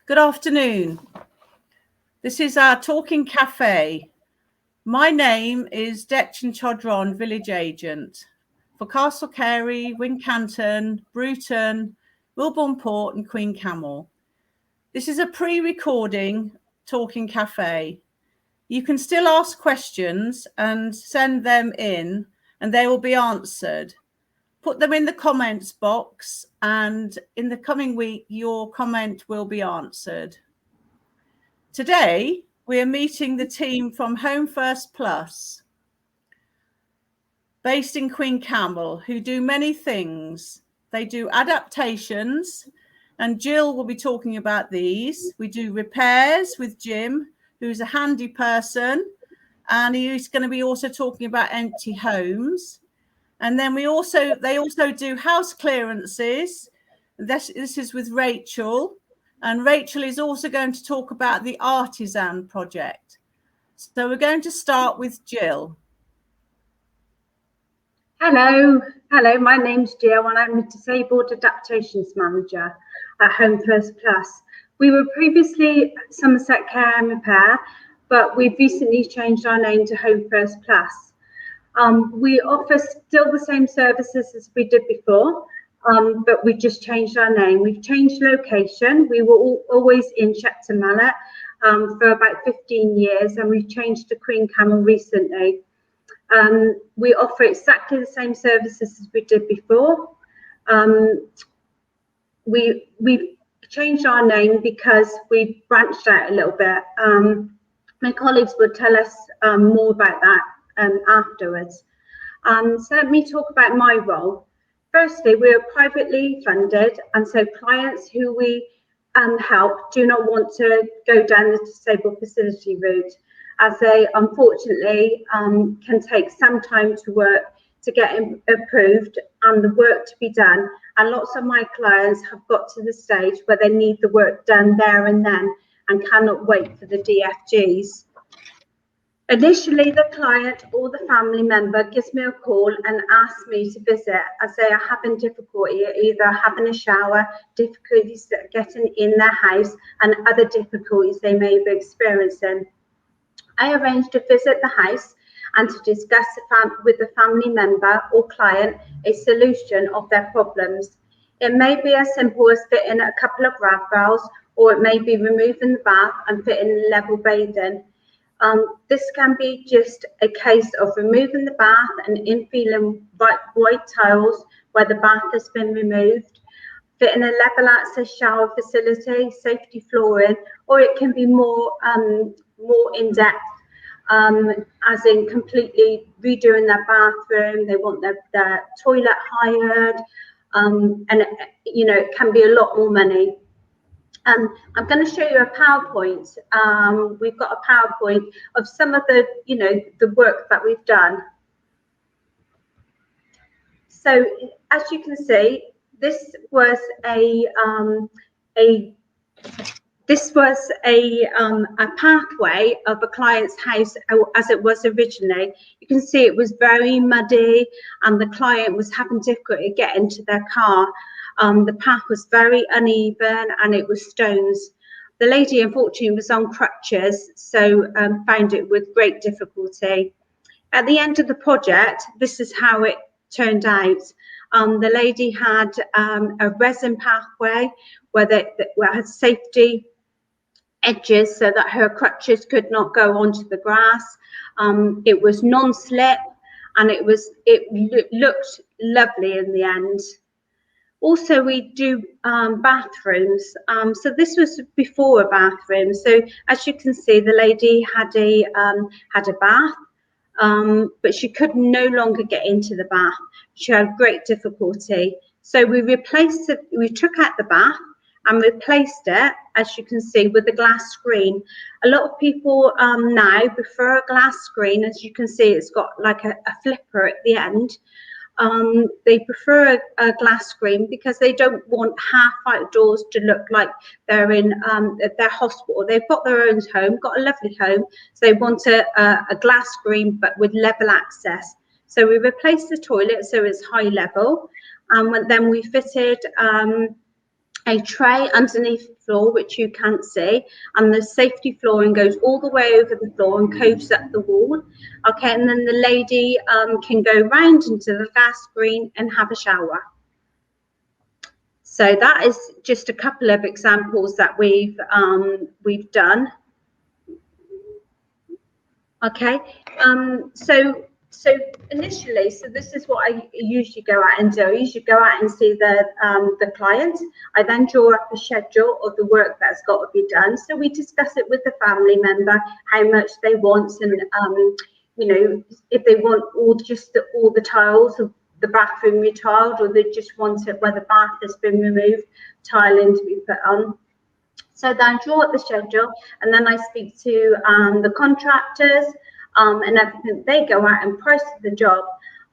Good afternoon. This is our Talking Cafe. My name is Detchen Chodron, Village Agent for Castle Carey, Wincanton, Bruton, Wilbourn Port and Queen Camel. This is a pre-recording Talking Cafe. You can still ask questions and send them in and they will be answered. Put them in the comments box and in the coming week, your comment will be answered. Today, we are meeting the team from Homefirst Plus, based in Queen Camel, who do many things. They do adaptations, and Jill will be talking about these. We do repairs with Jim, who's a handy person, and he's going to be also talking about empty homes. And then they also do house clearances. This is with Rachel. And Rachel is also going to talk about the Artisan Project. So we're going to start with Jill. Hello, my name's Jill and I'm a Disabled Adaptations Manager at Homefirst Plus. We were previously Somerset Care and Repair, but we've recently changed our name to Homefirst Plus. We offer still the same services as we did before, but we just changed our name. We've changed location. We were always in Shepton Mallet for about 15 years, and we've changed to Queen Camel recently. We offer exactly the same services as we did before. We've changed our name because we branched out a little bit. My colleagues would tell us more about that afterwards. So let me talk about my role. Firstly, we're privately funded, and so clients who we help do not want to go down the disabled facility route, as they unfortunately can take some time to work to get approved and the work to be done. And lots of my clients have got to the stage where they need the work done there and then and cannot wait for the DFGs. Initially, the client or the family member gives me a call and asks me to visit as they are having difficulty either having a shower, difficulties getting in their house, and other difficulties they may be experiencing. I arrange to visit the house and to discuss with the family member or client a solution of their problems. It may be as simple as fitting a couple of grab rails, or it may be removing the bath and fitting level bathing. This can be just a case of removing the bath and infilling white tiles where the bath has been removed, fitting a level access shower facility, safety flooring, or it can be more in-depth, as in completely redoing their bathroom. They want their toilet hired, and it can be a lot more money. I'm going to show you a PowerPoint. We've got a PowerPoint of some of the work that we've done. So as you can see, this was a pathway of a client's house as it was originally. You can see it was very muddy and the client was having difficulty getting to their car. The path was very uneven and it was stones. The lady unfortunately was on crutches, so found it with great difficulty. At the end of the project, this is how it turned out. The lady had a resin pathway where it had safety edges so that her crutches could not go onto the grass. It was non-slip and it looked lovely in the end. Also, we do bathrooms. So this was before a bathroom. So as you can see, the lady had a bath, but she could no longer get into the bath. She had great difficulty. So we replaced it. We took out the bath and replaced it, as you can see, with a glass screen. A lot of people now prefer a glass screen. As you can see, it's got like a flipper at the end. They prefer a glass screen because they don't want half outdoors to look like they're in their hospital. They've got their own home, got a lovely home, so they want a glass screen but with level access. So we replaced the toilet so it's high level, and then we fitted a tray underneath the floor, which you can't see, and the safety flooring goes all the way over the floor and coves up the wall. Okay, and then the lady can go round into the glass screen and have a shower. So that is just a couple of examples that we've done. Okay, so initially, so this is what I usually go out and do. I usually go out and see the client. I then draw up a schedule of the work that's got to be done. So we discuss it with the family member, how much they want, and you know, if they want all the tiles of the bathroom retiled, or they just want it where the bath has been removed, tiling to be put on. So then I draw up the schedule, and then I speak to the contractors and everything. They go out and price the job.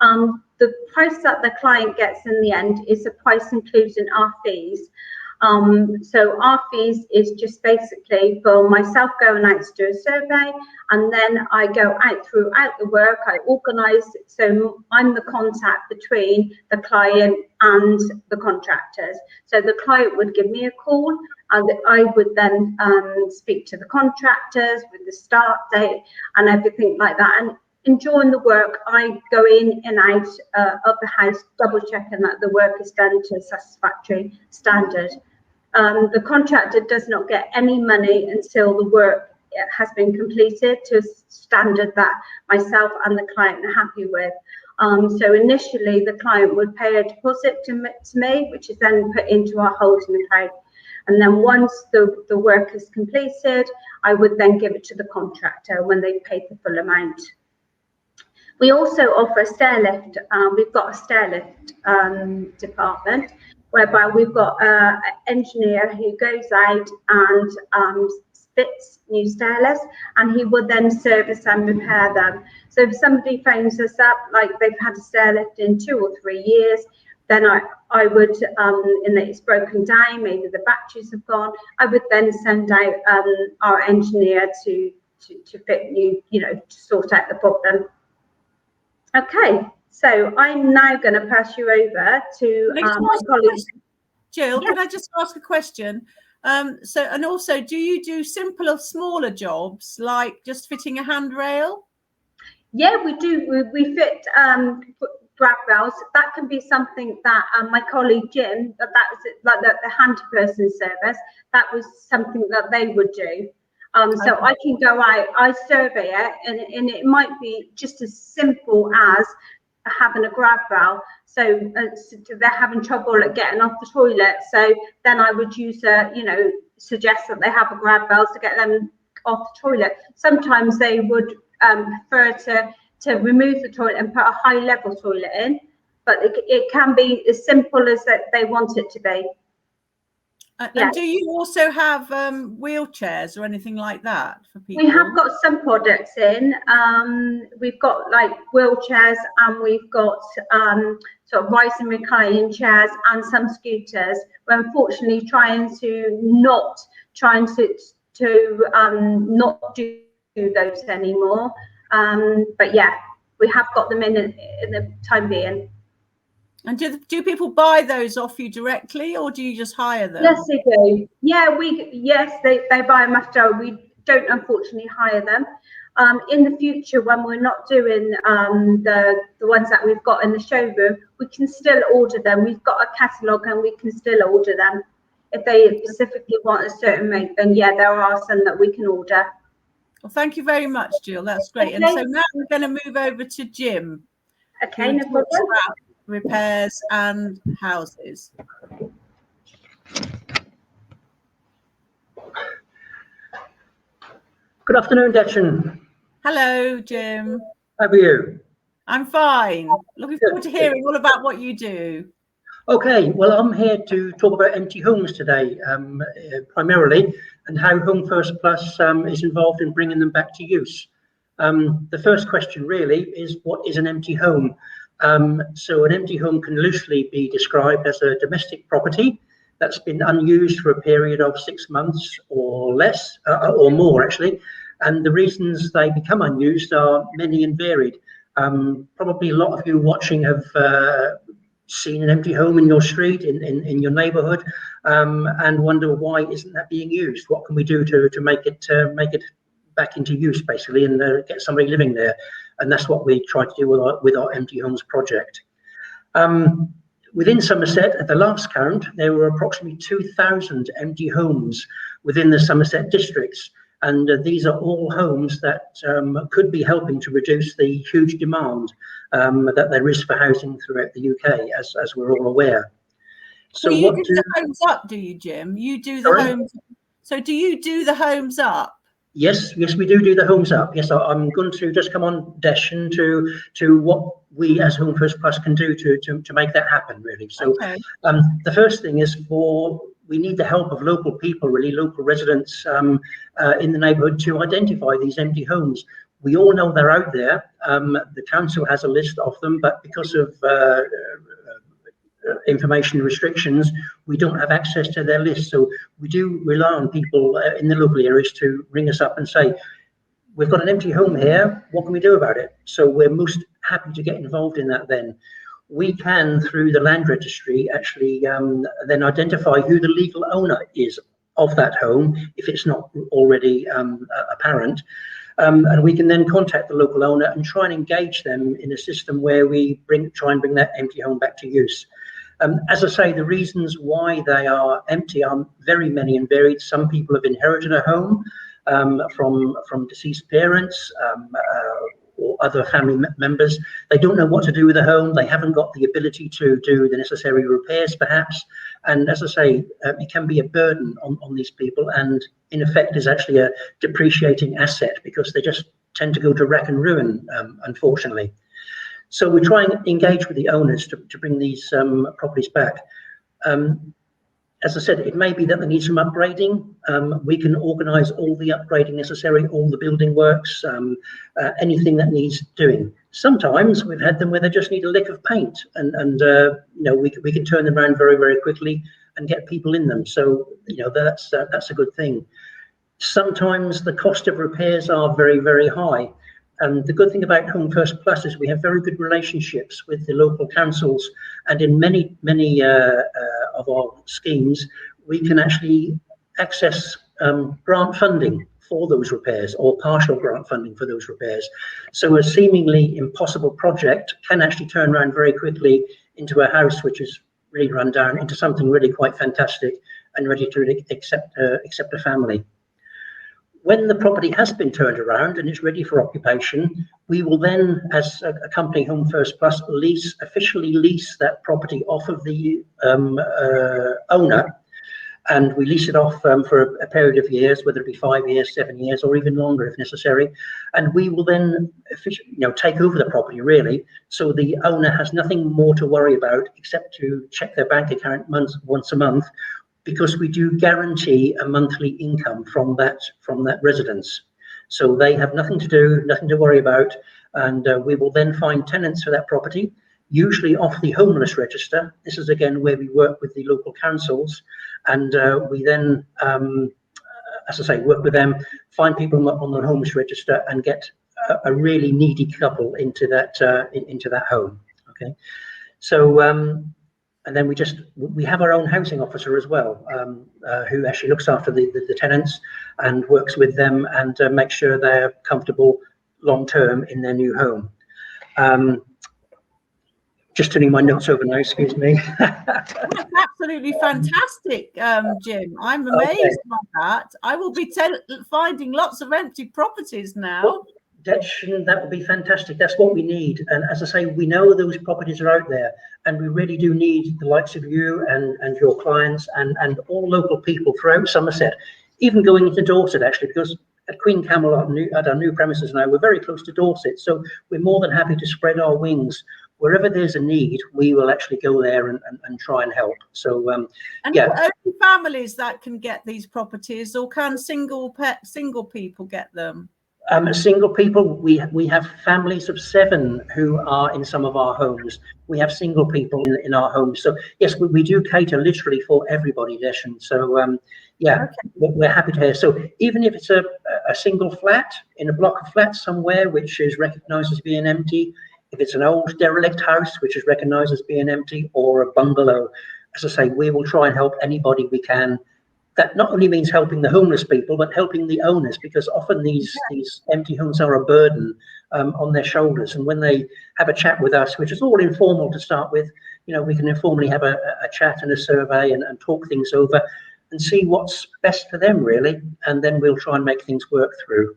The price that the client gets in the end is the price including our fees. So our fees is just basically for myself going out to do a survey, and then I go out throughout the work, I organise it, so I'm the contact between the client and the contractors. So the client would give me a call, and I would then speak to the contractors with the start date and everything like that. And during the work, I go in and out of the house, double checking that the work is done to a satisfactory standard. The contractor does not get any money until the work has been completed to a standard that myself and the client are happy with. So initially, the client would pay a deposit to me, which is then put into our holding account. And then once the work is completed, I would then give it to the contractor when they paid the full amount. We also offer a stair lift. We've got a stair lift department, whereby we've got an engineer who goes out and fits new stair lifts, and he would then service and repair them. So if somebody phones us up, like they've had a stair lift in 2 or 3 years, then I would, and it's broken down, maybe the batteries have gone, I would then send out our engineer to fit new, to sort out the problem. Okay, so I'm now going to pass you over to my colleague. Jill, Yes. Can I just ask a question? And also, do you do simple or smaller jobs, like just fitting a handrail? Yeah, we do. We fit grab rails. That can be something that my colleague Jim, that was like the hand person service, that was something that they would do. So I can go out, I survey it, and it might be just as simple as having a grab rail. So they're having trouble at getting off the toilet. So then I would use suggest that they have a grab rail to get them off the toilet. Sometimes they would prefer to remove the toilet and put a high level toilet in, but it can be as simple as that they want it to be. And do you also have wheelchairs or anything like that for people? We have got some products in. We've got like wheelchairs, and we've got sort of rise and reclining chairs and some scooters. We're unfortunately trying to not do those anymore. But yeah, we have got them in the time being. And do people buy those off you directly, or do you just hire them? Yes, they do. Yeah, they buy them after. We don't unfortunately hire them. In the future, when we're not doing the ones that we've got in the showroom, we can still order them. We've got a catalogue, and we can still order them. If they specifically want a certain make, then yeah, there are some that we can order. Well, thank you very much, Jill. That's great. Okay. And so now we're going to move over to Jim. Okay, no problem. About repairs and houses. Good afternoon, Detchen. Hello, Jim. How are you? I'm fine. Looking forward to hearing all about what you do. Okay, well, I'm here to talk about empty homes today, primarily, and how Homefirst Plus is involved in bringing them back to use. The first question really is, what is an empty home? So an empty home can loosely be described as a domestic property that's been unused for a period of 6 months or less, or more actually. And the reasons they become unused are many and varied. Probably a lot of you watching have seen an empty home in your street, in your neighbourhood, and wonder why isn't that being used? What can we do to make it back into use, basically, and get somebody living there? And that's what we try to do with our Empty Homes project. Within Somerset, at the last count, there were approximately 2,000 empty homes within the Somerset districts. And these are all homes that could be helping to reduce the huge demand that there is for housing throughout the UK, as we're all aware. So you do the homes up, do you, Jim? You do the homes. So do you do the homes up? Yes, we do the homes up. Yes, I'm going to just come on Deshan to what we as Homefirst Plus can do to make that happen, really. So okay. The first thing is we need the help of local people, really, local residents in the neighbourhood to identify these empty homes. We all know they're out there. The council has a list of them, but because of information restrictions, we don't have access to their list. So we do rely on people in the local areas to ring us up and say, we've got an empty home here, what can we do about it? So we're most happy to get involved in that then. We can, through the land registry, actually then identify who the legal owner is of that home, if it's not already apparent. And we can then contact the local owner and try and engage them in a system where we try and bring that empty home back to use. As I say, the reasons why they are empty are very many and varied. Some people have inherited a home from deceased parents or other family members. They don't know what to do with the home. They haven't got the ability to do the necessary repairs, perhaps. And as I say, it can be a burden on these people, and in effect is actually a depreciating asset because they just tend to go to wreck and ruin, unfortunately. So we try and engage with the owners to bring these properties back. As I said, it may be that they need some upgrading. We can organise all the upgrading necessary, all the building works, anything that needs doing. Sometimes we've had them where they just need a lick of paint, and we can turn them around very, very quickly and get people in them. So that's a good thing. Sometimes the cost of repairs are very, very high. And the good thing about Homefirst Plus is we have very good relationships with the local councils, and in many of our schemes, we can actually access grant funding for those repairs, or partial grant funding for those repairs. So a seemingly impossible project can actually turn around very quickly into a house which is really run down into something really quite fantastic and ready to really accept a family. When the property has been turned around and it's ready for occupation, we will then, as a company, Homefirst Plus, officially lease that property off of the owner, and we lease it off for a period of years, whether it be 5 years, 7 years, or even longer if necessary. And we will then take over the property, really, so the owner has nothing more to worry about except to check their bank account once a month, because we do guarantee a monthly income from that residence. So they have nothing to do, nothing to worry about, and we will then find tenants for that property, usually off the homeless register. This is again where we work with the local councils, and we then, as I say, work with them, find people on the homeless register, and get a really needy couple into that home. Okay, so. And then we have our own housing officer as well, who actually looks after the tenants and works with them and makes sure they're comfortable long term in their new home. Just turning my notes over now, excuse me. That's absolutely fantastic, Jim. I'm amazed by that. I will be finding lots of empty properties now. Well, that would be fantastic. That's what we need. And as I say, we know those properties are out there, and we really do need the likes of you and your clients and all local people throughout Somerset, even going into Dorset, actually, because at Queen Camelot, at our new premises now, we're very close to Dorset. So we're more than happy to spread our wings. Wherever there's a need, we will actually go there and try and help. So, yeah. Only families that can get these properties, or can single people get them? Single people, we have families of 7 who are in some of our homes. We have single people in our homes. So yes, we do cater literally for everybody, Deshan. So yeah, okay. We're happy to hear. So even if it's a single flat in a block of flats somewhere which is recognised as being empty, if it's an old derelict house which is recognised as being empty, or a bungalow, as I say, we will try and help anybody we can. That not only means helping the homeless people, but helping the owners, because often these empty homes are a burden on their shoulders. And when they have a chat with us, which is all informal to start with, you know, we can informally have a chat and a survey and talk things over and see what's best for them, really. And then we'll try and make things work through.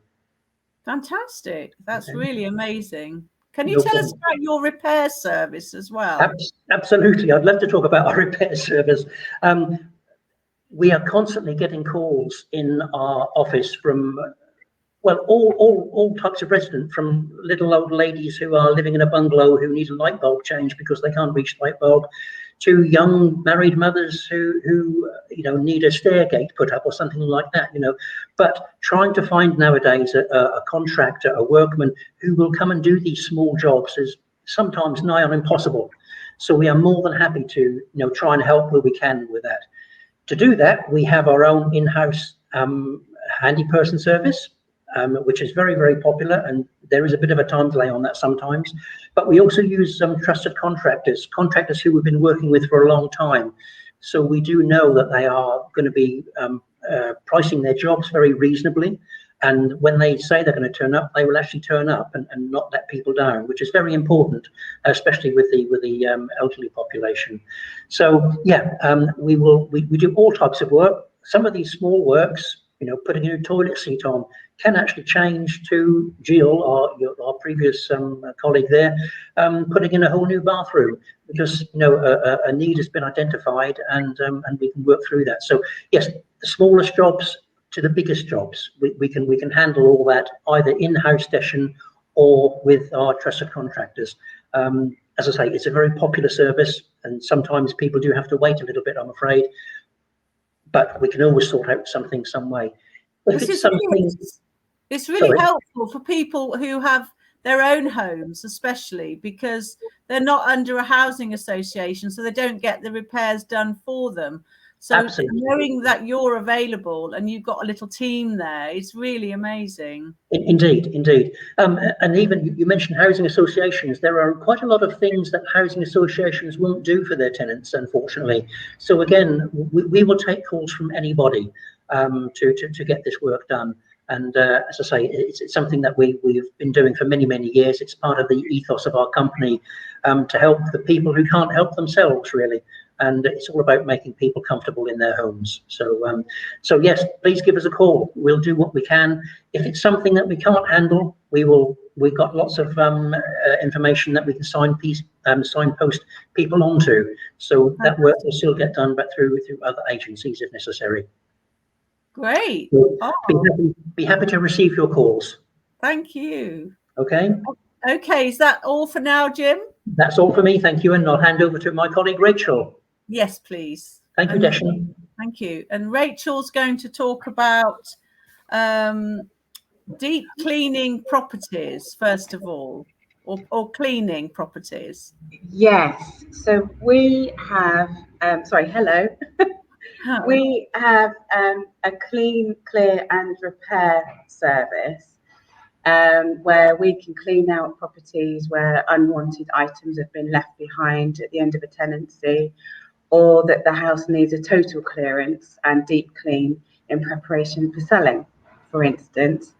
Fantastic. That's Okay. really amazing. Can you No tell us problem. about your repair service as well? Absolutely. I'd love to talk about our repair service. We are constantly getting calls in our office from, well, all types of residents, from little old ladies who are living in a bungalow who need a light bulb change because they can't reach the light bulb, to young married mothers who you know, need a stair gate put up or something like that, you know. But trying to find nowadays a contractor, a workman who will come and do these small jobs is sometimes nigh on impossible. So we are more than happy to, you know, try and help where we can with that. To do that, we have our own in-house handy person service, which is very, very popular, and there is a bit of a time delay on that sometimes. But we also use some trusted contractors who we've been working with for a long time. So we do know that they are going to be pricing their jobs very reasonably. And when they say they're going to turn up, they will actually turn up and not let people down, which is very important, especially with the elderly population. So yeah, we do all types of work. Some of these small works, you know, putting a new toilet seat on, can actually change to Jill, our previous colleague there, putting in a whole new bathroom, because, you know, a need has been identified, and we can work through that. So yes, the smallest jobs to the biggest jobs, we can handle all that either in-house session or with our trusted contractors. As I say, it's a very popular service, and sometimes people do have to wait a little bit, I'm afraid, but we can always sort out something some way. But It's really helpful for people who have their own homes, especially because they're not under a housing association, so they don't get the repairs done for them. So absolutely, knowing that you're available and you've got a little team there, it's really amazing. Indeed. And even you mentioned housing associations. There are quite a lot of things that housing associations won't do for their tenants, unfortunately. So again, we will take calls from anybody to get this work done. And as I say, it's something that we've been doing for many, many years. It's part of the ethos of our company, to help the people who can't help themselves, really. And it's all about making people comfortable in their homes. So, so yes, please give us a call. We'll do what we can. If it's something that we can't handle, we've got lots of information that we can signpost people onto. So that work will still get done, but through other agencies if necessary. Great. Be happy to receive your calls. Thank you. Okay. Okay, is that all for now, Jim? That's all for me, thank you. And I'll hand over to my colleague, Rachel. Yes, please. Thank you, Deshan. Thank you. And Rachel's going to talk about deep cleaning properties, first of all, or cleaning properties. Yes. So we have, hello. We have a clean, clear and repair service where we can clean out properties where unwanted items have been left behind at the end of a tenancy, or that the house needs a total clearance and deep clean in preparation for selling, for instance.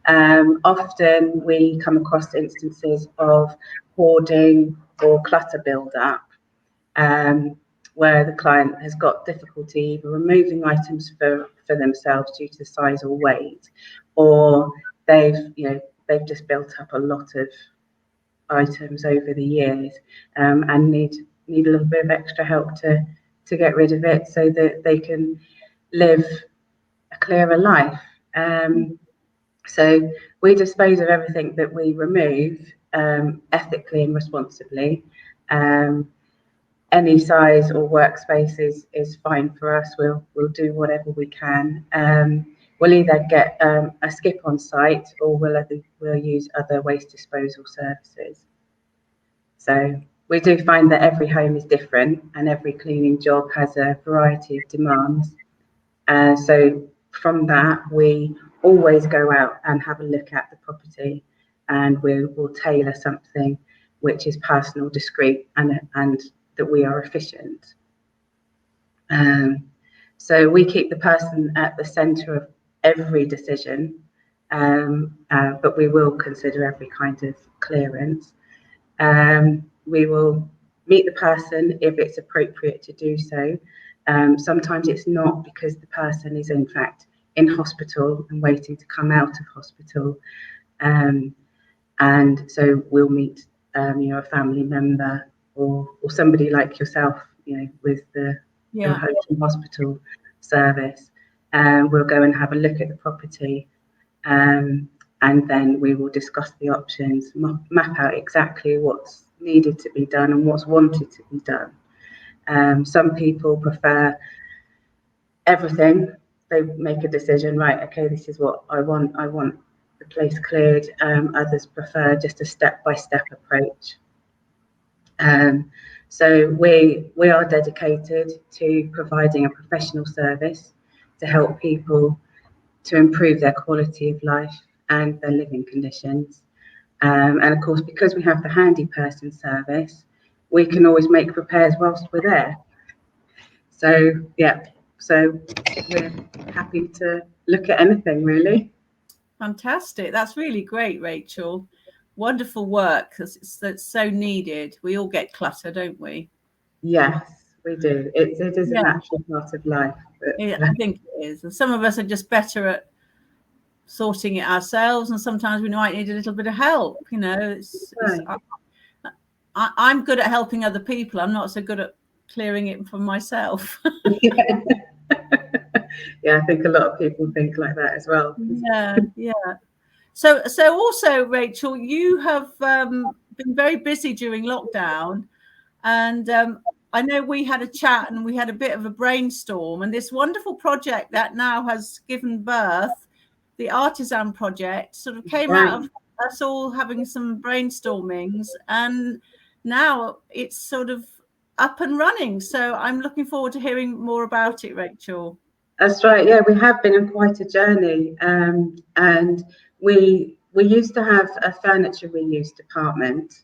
Often we come across instances of hoarding or clutter build-up, where the client has got difficulty either removing items for themselves due to size or weight, or they've just built up a lot of items over the years, and need a little bit of extra help to get rid of it so that they can live a clearer life. So we dispose of everything that we remove ethically and responsibly. Any size or workspace is fine for us. We'll do whatever we can. We'll either get a skip on site, or we'll use other waste disposal services. So we do find that every home is different, and every cleaning job has a variety of demands. So from that, we always go out and have a look at the property, and we'll tailor something which is personal, discreet, and that we are efficient. So we keep the person at the centre of every decision, but we will consider every kind of clearance. We will meet the person if it's appropriate to do so. Sometimes it's not, because the person is in fact in hospital and waiting to come out of hospital. And so we'll meet a family member or somebody like yourself, with the home hospital service. We'll go and have a look at the property, and then we will discuss the options, map out exactly what's needed to be done and what's wanted to be done. Some people prefer everything. They make a decision, right, okay, this is what I want the place cleared. Others prefer just a step-by-step approach. So we are dedicated to providing a professional service to help people to improve their quality of life and their living conditions. And of course, because we have the handy person service, we can always make repairs whilst we're there. So we're happy to look at anything, really. Fantastic. That's really great, Rachel. Wonderful work. That's so needed. We all get clutter, don't we? Yes, we do. It is a natural part of life. I think it is. And some of us are just better at sorting it ourselves, and sometimes we might need a little bit of help. I'm good at helping other people. I'm not so good at clearing it for myself. Yeah, I think a lot of people think like that as well. Yeah. So also, Rachel, you have been very busy during lockdown, and I know we had a chat and we had a bit of a brainstorm, and this wonderful project that now has given birth, the Artisan Project, sort of came out of us all having some brainstormings, and now it's sort of up and running. So I'm looking forward to hearing more about it, Rachel. That's right. Yeah, we have been on quite a journey, and we used to have a furniture reuse department,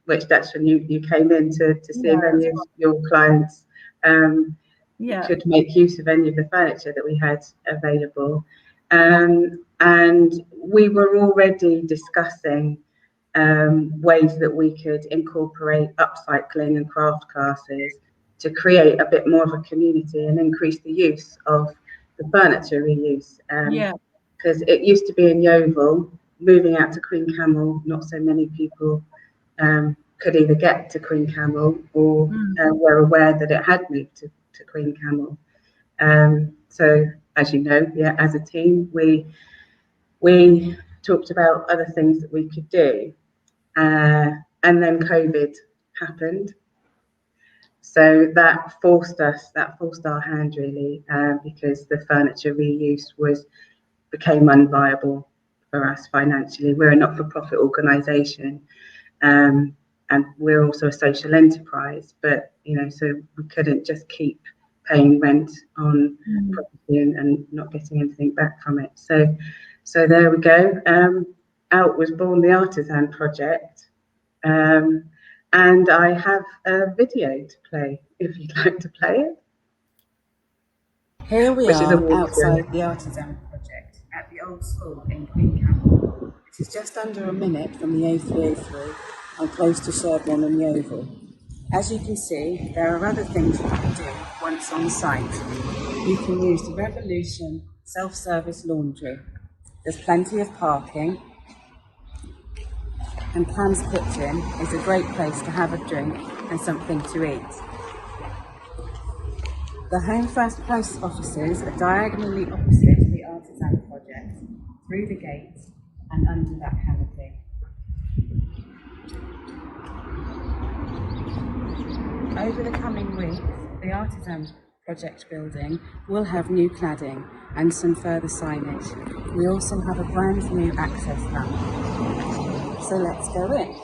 which that's when you came in to see if any of your clients could make use of any of the furniture that we had available. And we were already discussing ways that we could incorporate upcycling and craft classes to create a bit more of a community and increase the use of the furniture reuse. Because it used to be in Yeovil. Moving out to Queen Camel, not so many people could either get to Queen Camel or were aware that it had moved to Queen Camel. So, as you know, as a team, we talked about other things that we could do, and then COVID happened. So that forced our hand, really, because the furniture reuse became unviable for us financially. We're a not-for-profit organisation, and we're also a social enterprise, but so we couldn't just keep paying rent on property and not getting anything back from it. So there we go. Out was born the Artisan Project. And I have a video to play, if you'd like to play it. Here we are outside the Artisan Project at the old school in Queen Camel. It is just under a minute from the A303 and close to Sherborne and Yeovil. As you can see, there are other things you can do once on site. You can use the Revolution self-service laundry. There's plenty of parking. And Pam's Kitchen is a great place to have a drink and something to eat. The Homefirst post offices are diagonally opposite the Artisan Project, through the gate and under that canopy. Over the coming weeks, the Artisan Project building will have new cladding and some further signage. We also have a brand new access ramp. So let's go in.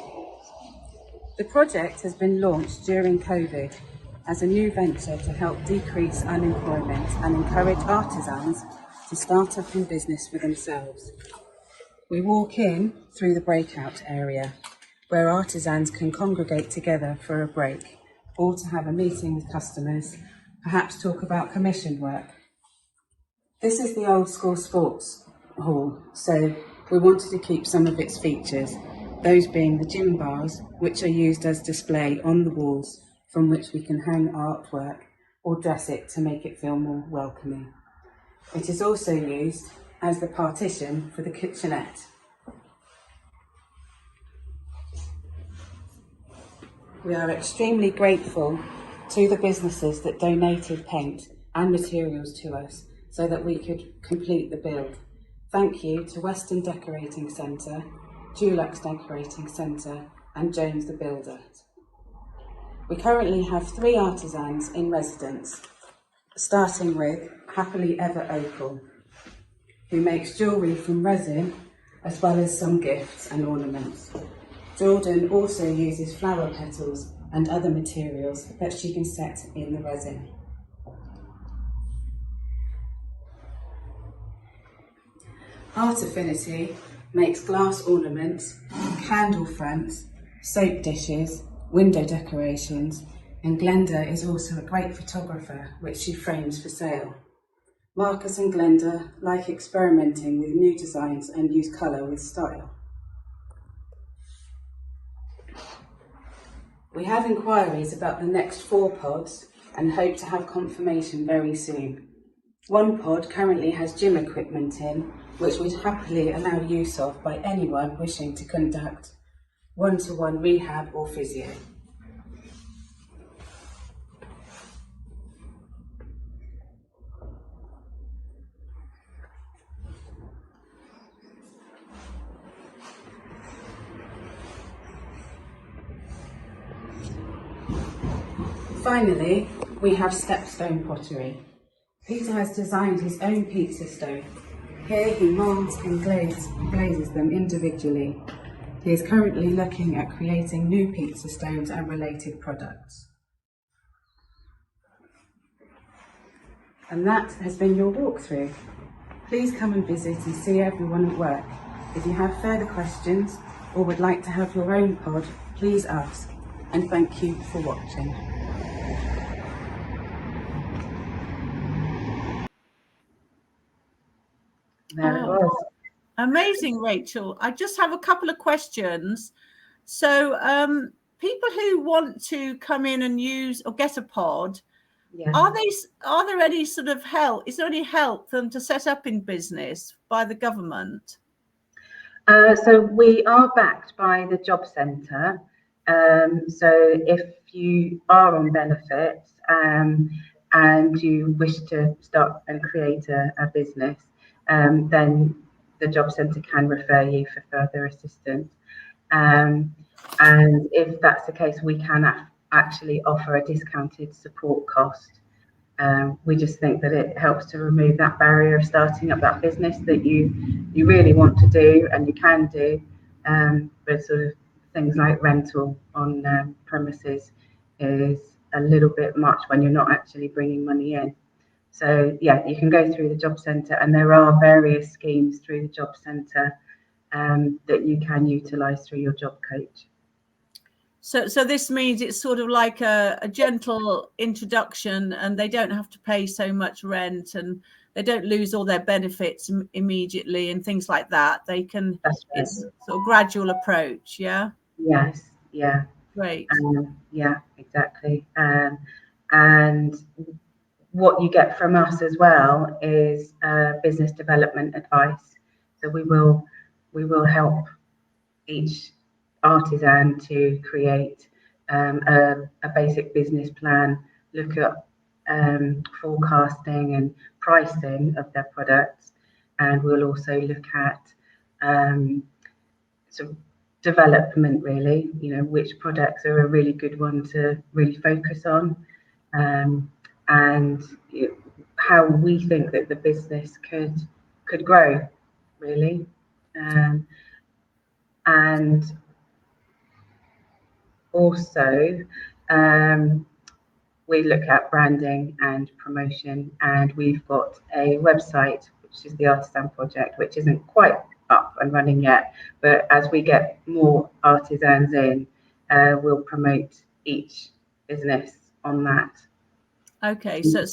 The project has been launched during COVID as a new venture to help decrease unemployment and encourage artisans to start up in business for themselves. We walk in through the breakout area, where artisans can congregate together for a break or to have a meeting with customers, perhaps talk about commission work. This is the old school sports hall, so we wanted to keep some of its features, those being the gym bars, which are used as display on the walls from which we can hang artwork or dress it to make it feel more welcoming. It is also used as the partition for the kitchenette. We are extremely grateful to the businesses that donated paint and materials to us so that we could complete the build. Thank you to Western Decorating Centre, Dulux Decorating Centre and Jones the Builder. We currently have 3 artisans in residence, starting with Happily Ever Opal, who makes jewellery from resin as well as some gifts and ornaments. Jordan also uses flower petals and other materials that she can set in the resin. Art Affinity makes glass ornaments, candle fronts, soap dishes, window decorations, and Glenda is also a great photographer, which she frames for sale. Marcus and Glenda like experimenting with new designs and use colour with style. We have inquiries about the next 4 pods and hope to have confirmation very soon. 1 pod currently has gym equipment in, which we'd happily allow use of by anyone wishing to conduct one-to-one rehab or physio. Finally, we have stepstone pottery. Peter has designed his own pizza stone. Here he moulds and glazes them individually. He is currently looking at creating new pizza stones and related products. And that has been your walkthrough. Please come and visit and see everyone at work. If you have further questions or would like to have your own pod, please ask. And thank you for watching. There it was. Amazing, Rachel. I just have a couple of questions. So people who want to come in and use or get a pod, are there any sort of help? Is there any help for them to set up in business by the government? So we are backed by the job centre. So if you are on benefits and you wish to start and create a business, then the job centre can refer you for further assistance. And if that's the case, we can actually offer a discounted support cost. We just think that it helps to remove that barrier of starting up that business that you really want to do and you can do, but sort of things like rental on premises is a little bit much when you're not actually bringing money in. So yeah, you can go through the job centre, and there are various schemes through the job centre that you can utilise through your job coach. So this means it's sort of like a gentle introduction, and they don't have to pay so much rent, and they don't lose all their benefits immediately and things like that. They can. That's right. It's sort of gradual approach. Yeah. Yes. Yeah. Great. Yeah. Exactly. And what you get from us as well is business development advice. So we will help each artisan to create a basic business plan, look at forecasting and pricing of their products, and we'll also look at sort of development, really, which products are a really good one to really focus on, and how we think that the business could grow, really. And also we look at branding and promotion, and we've got a website which is the Artisan Project, which isn't quite up and running yet, but as we get more artisans in, we'll promote each business on that. Okay, so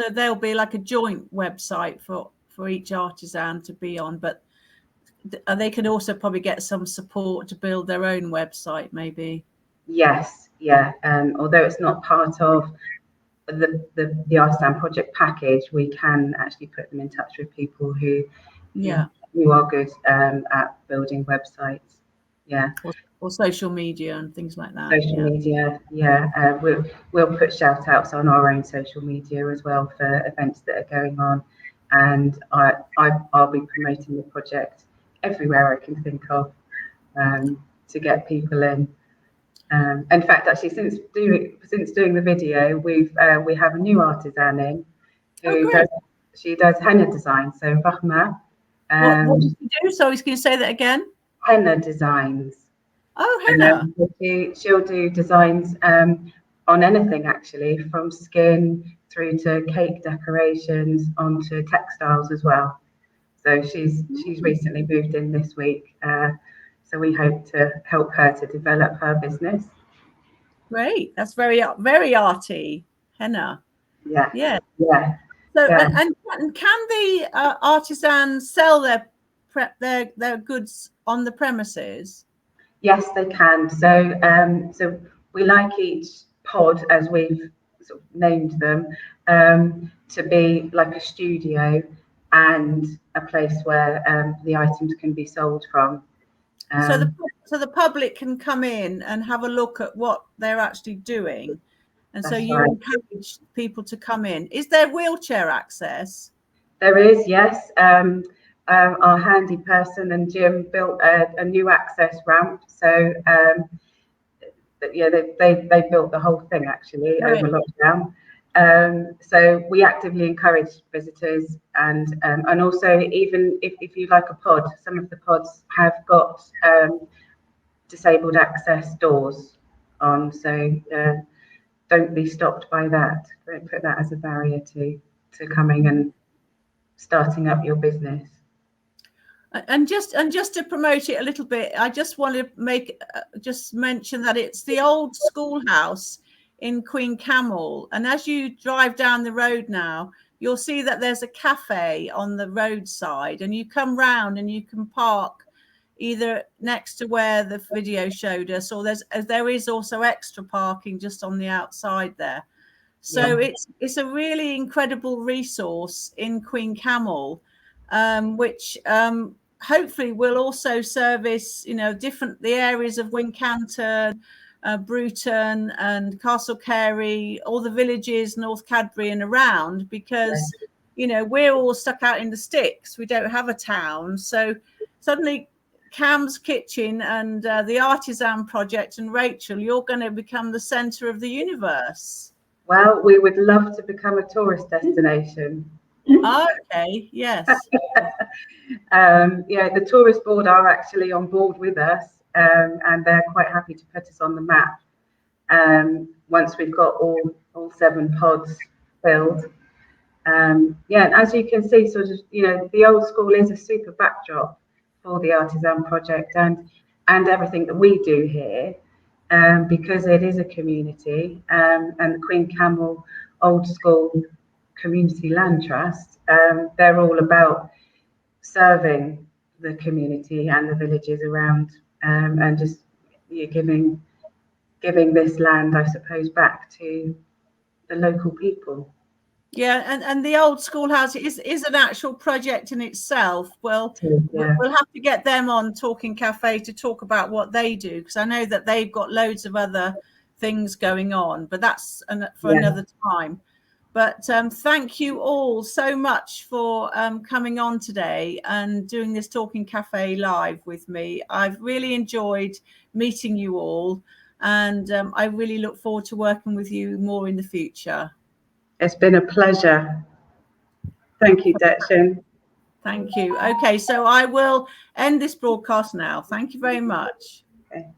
there'll be like a joint website for each artisan to be on, but they can also probably get some support to build their own website, maybe. Yes, yeah. Although it's not part of the Artisan Project package, we can actually put them in touch with people who are good at building websites. Yeah. Or social media and things like that. Social media, yeah. We'll put shout outs on our own social media as well for events that are going on, and I'll be promoting the project everywhere I can think of to get people in. In fact, actually, since doing the video, we have a new artisan in who does henna design. So Rahma. What does she do? Sorry, can you say that again? Henna designs. Oh, henna. She'll do designs on anything actually, from skin through to cake decorations onto textiles as well. So she's recently moved in this week. So we hope to help her to develop her business. Great, that's very arty, henna. Yeah. Yeah. Yeah. So yeah. And can the artisans sell their goods on the premises? Yes, they can. So we like each pod, as we've sort of named them, to be like a studio and a place where the items can be sold from. So the public can come in and have a look at what they're actually doing, and so you encourage people to come in. Is there wheelchair access? There is, yes. Our handy person and Jim built a new access ramp. So they built the whole thing actually over lockdown. So we actively encourage visitors, and also, even if you like a pod, some of the pods have got disabled access doors on, so don't be stopped by that. Don't put that as a barrier to coming and starting up your business. And just to promote it a little bit, I just want to mention that it's the old schoolhouse in Queen Camel, and as you drive down the road now, you'll see that there's a cafe on the roadside, and you come round and you can park either next to where the video showed us, or there is also extra parking just on the outside there. So it's a really incredible resource in Queen Camel, which hopefully will also service the areas of Wincanton, Bruton and Castle Carey, all the villages, North Cadbury and around, because we're all stuck out in the sticks. We don't have a town, so suddenly Cam's Kitchen and the Artisan Project and Rachel, you're going to become the centre of the universe. Well, we would love to become a tourist destination. Okay, yes. The tourist board are actually on board with us, and they're quite happy to put us on the map once we've got all 7 pods filled. As you can see, sort of, the old school is a super backdrop for the Artisan Project and everything that we do here, because it is a community, and the Queen Camel Old School Community Land Trust, they're all about serving the community and the villages around, and just giving this land, I suppose, back to the local people. Yeah, and the old schoolhouse is an actual project in itself. Well, we'll have to get them on Talking Cafe to talk about what they do, because I know that they've got loads of other things going on, but that's for another time. But thank you all so much for coming on today and doing this Talking Cafe live with me. I've really enjoyed meeting you all, and I really look forward to working with you more in the future. It's been a pleasure. Thank you, Detchen. Thank you. Okay, so I will end this broadcast now. Thank you very much. Okay.